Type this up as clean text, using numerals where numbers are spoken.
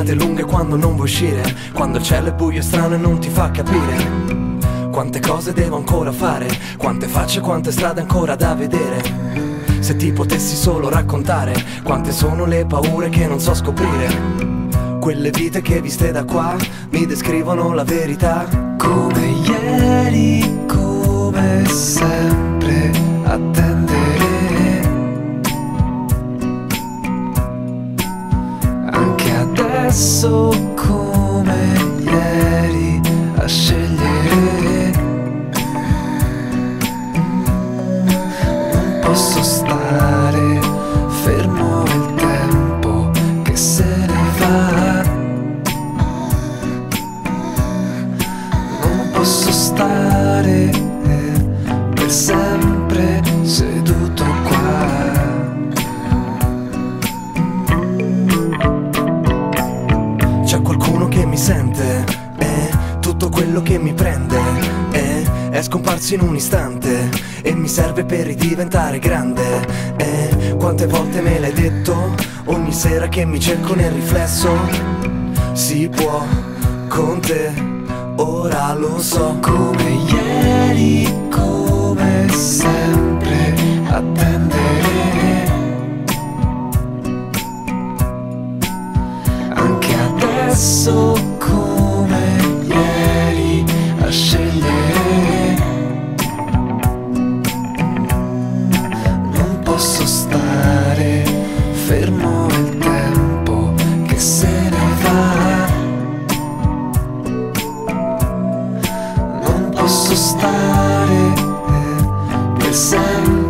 giornate lunghe quando non vuoi uscire, quando il cielo è buio e strano e non ti fa capire quante cose devo ancora fare, quante facce, quante strade ancora da vedere. Se ti potessi solo raccontare quante sono le paure che non so scoprire, quelle vite che viste da qua mi descrivono la verità. Come ieri, come sempre, attendere. Anche adesso come ieri, a scegliere. Non posso stare fermo il tempo che se ne va. Non posso stare per sempre seduto qua. C'è qualcuno che mi sente, tutto quello che mi prende è scomparso in un istante e mi serve per ridiventare grande. Quante volte me l'hai detto, ogni sera che mi cerco nel riflesso. Si può con te, ora lo so. Come ieri, come sempre, attendere. Anche adesso come ieri, a scegliere. Non posso stare fermo il tempo che se ne va. Non posso stare per sempre